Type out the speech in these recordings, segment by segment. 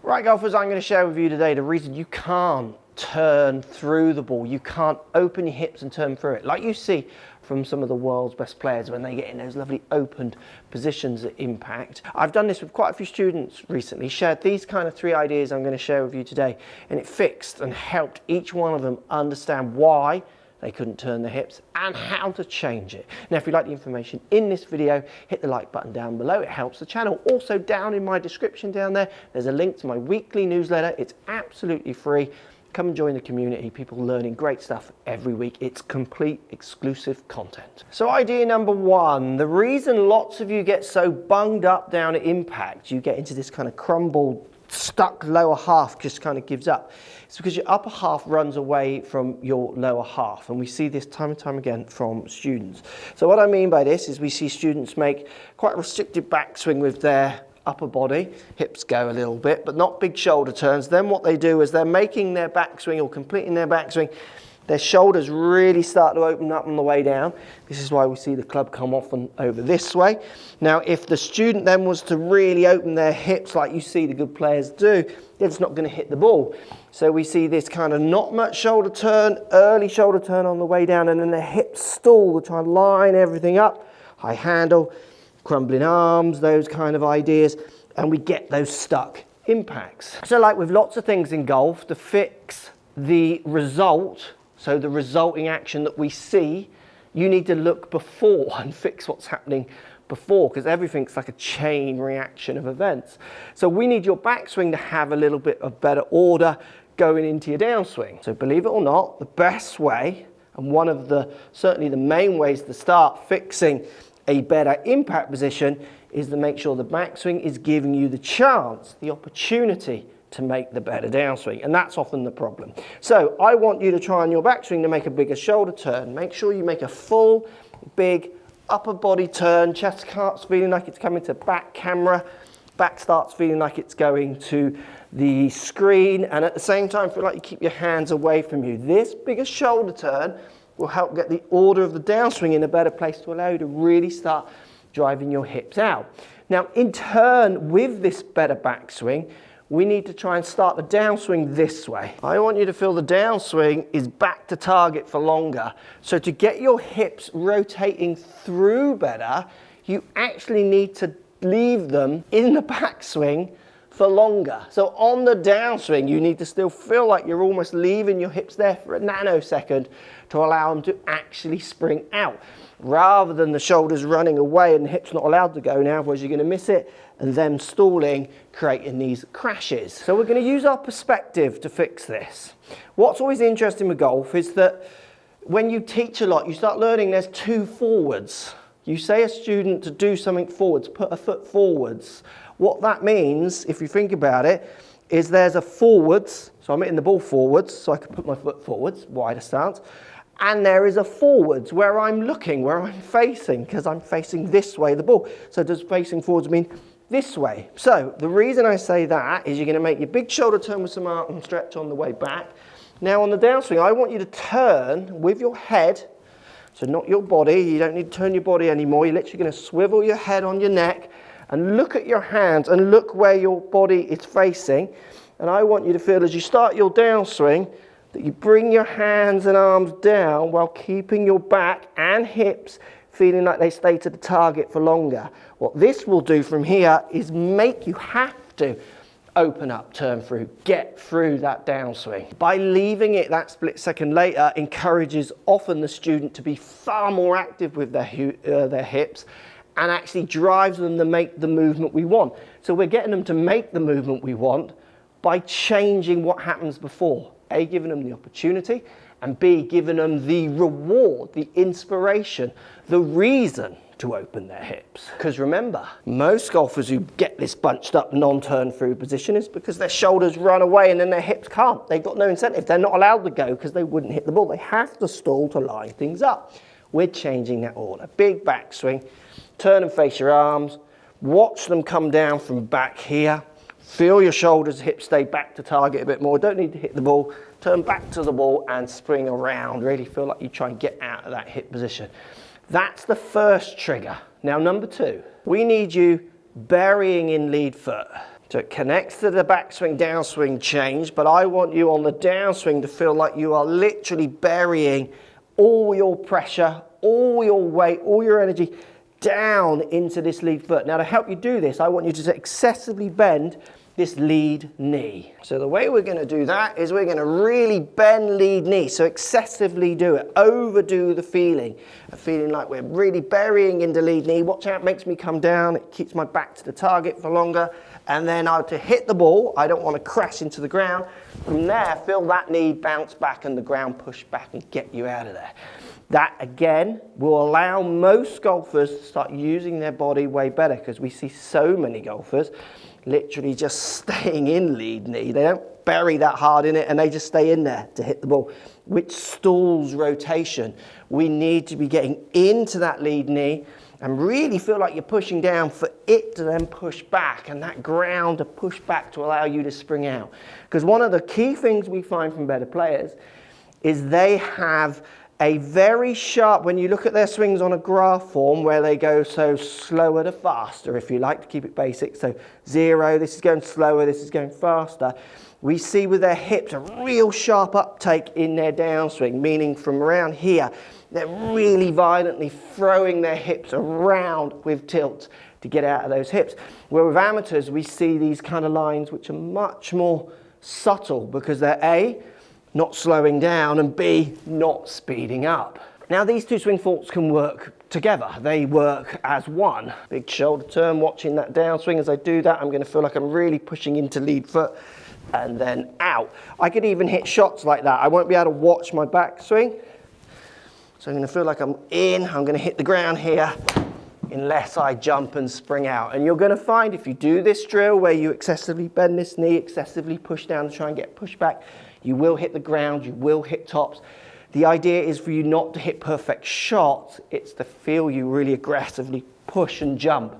Right, golfers, I'm going to share with you today the reason you can't turn through the ball. You can't open your hips and turn through it, like you see from some of the world's best players when they get in those lovely opened positions at impact. I've done this with quite a few students recently, shared these kind of 3 ideas I'm going to share with you today, and it fixed and helped each one of them understand why they couldn't turn the hips and how to change it. Now, if you like the information in this video, hit the like button down below. It helps the channel. Also, down in my description down there, there's a link to my weekly newsletter. It's absolutely free. Come and join the community. People learning great stuff every week. It's complete exclusive content. So idea number 1, the reason lots of you get so bunged up down at impact, you get into this kind of crumbled, stuck lower half, just kind of gives up. It's because your upper half runs away from your lower half, and we see this time and time again from students. So what I mean by this is we see students make quite a restricted backswing with their upper body, hips go a little bit, but not big shoulder turns. Then what they do is they're making their backswing or completing their backswing, their shoulders really start to open up on the way down. This is why we see the club come off and over this way. Now, if the student then was to really open their hips like you see the good players do, they're just not going to hit the ball. So we see this kind of not much shoulder turn, early shoulder turn on the way down, and then the hips stall to try and line everything up. High handle, crumbling arms, those kind of ideas, and we get those stuck impacts. So like with lots of things in golf, to fix the result, so the resulting action that we see, you need to look before and fix what's happening before, because everything's like a chain reaction of events. So we need your backswing to have a little bit of better order going into your downswing. So believe it or not, the best way, and one of the, certainly the main ways to start fixing a better impact position, is to make sure the backswing is giving you the chance, the opportunity to make the better downswing, and that's often the problem. So I want you to try on your backswing to make a bigger shoulder turn. Make sure you make a full, big upper body turn. Chest starts feeling like it's coming to back camera. Back starts feeling like it's going to the screen, and at the same time feel like you keep your hands away from you. This bigger shoulder turn will help get the order of the downswing in a better place to allow you to really start driving your hips out. Now, in turn, with this better backswing, we need to try and start the downswing this way. I want you to feel the downswing is back to target for longer. So to get your hips rotating through better, you actually need to leave them in the backswing for longer. So on the downswing, you need to still feel like you're almost leaving your hips there for a nanosecond to allow them to actually spring out, rather than the shoulders running away and the hips not allowed to go now, otherwise you're going to miss it, and them stalling, creating these crashes. So we're going to use our perspective to fix this. What's always interesting with golf is that when you teach a lot, you start learning there's 2 forwards. You say a student to do something forwards, put a foot forwards. What that means, if you think about it, is there's a forwards, so I'm hitting the ball forwards, so I can put my foot forwards, wider stance, and there is a forwards where I'm looking, where I'm facing, because I'm facing this way the ball. So does facing forwards mean this way? So the reason I say that is you're going to make your big shoulder turn with some arm and stretch on the way back. Now on the downswing, I want you to turn with your head, so not your body. You don't need to turn your body anymore. You're literally going to swivel your head on your neck and look at your hands and look where your body is facing. And I want you to feel as you start your downswing that you bring your hands and arms down while keeping your back and hips feeling like they stay to the target for longer. What this will do from here is make you have to open up, turn through, get through that downswing. By leaving it that split second later encourages often the student to be far more active with their hips, and actually drives them to make the movement we want. So we're getting them to make the movement we want by changing what happens before. A, giving them the opportunity, and B, giving them the reward, the inspiration, the reason to open their hips. Because remember, most golfers who get this bunched up non-turn through position is because their shoulders run away and then their hips can't. They've got no incentive. They're not allowed to go because they wouldn't hit the ball. They have to stall to line things up. We're changing that order. Big backswing, turn and face your arms, watch them come down from back here. Feel your shoulders, hips stay back to target a bit more. Don't need to hit the ball. Turn back to the ball and spring around. Really feel like you try and get out of that hip position. That's the first trigger. Now, number 2, we need you burying in lead foot. So it connects to the backswing, downswing change, but I want you on the downswing to feel like you are literally burying all your pressure, all your weight, all your energy down into this lead foot. Now to help you do this, I want you to excessively bend this lead knee. So the way we're going to do that is we're going to really bend lead knee, so excessively do it, overdo the feeling, a feeling like we're really burying into lead knee. Watch out, it makes me come down, it keeps my back to the target for longer, and then to hit the ball, I don't want to crash into the ground. From there, feel that knee bounce back and the ground push back and get you out of there. That again will allow most golfers to start using their body way better, because we see so many golfers literally just staying in lead knee. They don't bury that hard in it and they just stay in there to hit the ball, which stalls rotation. We need to be getting into that lead knee and really feel like you're pushing down for it to then push back, and that ground to push back to allow you to spring out. Because one of the key things we find from better players is they have a very sharp, when you look at their swings on a graph form where they go so slower to faster, if you like to keep it basic, so 0, this is going slower, this is going faster, we see with their hips a real sharp uptake in their downswing, meaning from around here, they're really violently throwing their hips around with tilt to get out of those hips. Where with amateurs, we see these kind of lines which are much more subtle, because they're A, not slowing down, and B, not speeding up. Now these two swing thoughts can work together. They work as one. Big shoulder turn, watching that downswing. As I do that, I'm going to feel like I'm really pushing into lead foot and then out. I could even hit shots like that. I won't be able to watch my backswing. So I'm going to feel like I'm in, I'm going to hit the ground here, unless I jump and spring out. And you're going to find if you do this drill where you excessively bend this knee, excessively push down to try and get push back, you will hit the ground, you will hit tops. The idea is for you not to hit perfect shots, it's to feel you really aggressively push and jump.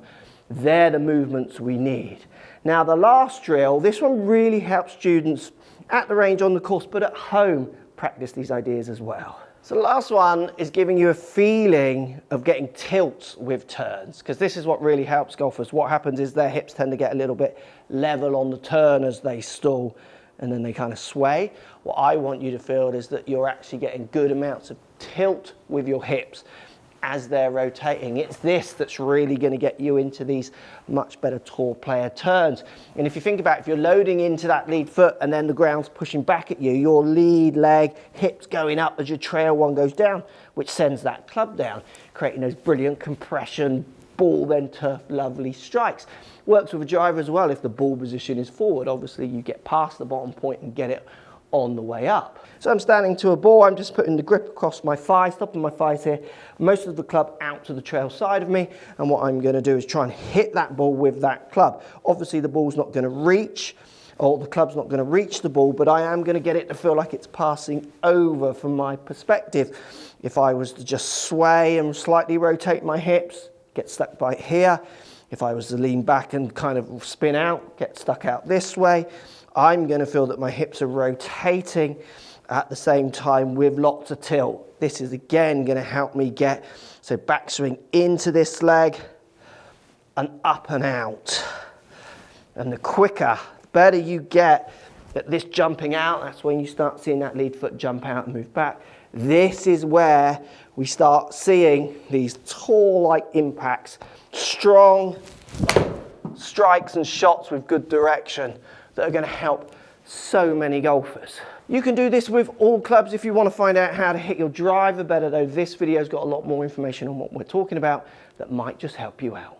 They're the movements we need. Now the last drill, this one really helps students at the range on the course, but at home, practice these ideas as well. So the last one is giving you a feeling of getting tilts with turns, because this is what really helps golfers. What happens is their hips tend to get a little bit level on the turn as they stall, and then they kind of sway. What I want you to feel is that you're actually getting good amounts of tilt with your hips as they're rotating. It's this that's really going to get you into these much better tour player turns. And if you think about it, if you're loading into that lead foot and then the ground's pushing back at you, your lead leg, hips going up as your trail one goes down, which sends that club down, creating those brilliant compression, ball then turf, lovely strikes. Works with a driver as well. If the ball position is forward, obviously you get past the bottom point and get it on the way up. So I'm standing to a ball, I'm just putting the grip across my thighs, stopping my thighs here, most of the club out to the trail side of me, and what I'm going to do is try and hit that ball with that club. Obviously the ball's not going to reach, or the club's not going to reach the ball, but I am going to get it to feel like it's passing over from my perspective. If I was to just sway and slightly rotate my hips, get stuck by here. If I was to lean back and kind of spin out, get stuck out this way, I'm going to feel that my hips are rotating at the same time with lots of tilt. This is again going to help me get, so backswing into this leg and up and out. And the quicker, the better you get at this jumping out, that's when you start seeing that lead foot jump out and move back. This is where we start seeing these tour-like impacts, strong strikes and shots with good direction that are going to help so many golfers. You can do this with all clubs if you want to find out how to hit your driver better, though this video's got a lot more information on what we're talking about that might just help you out.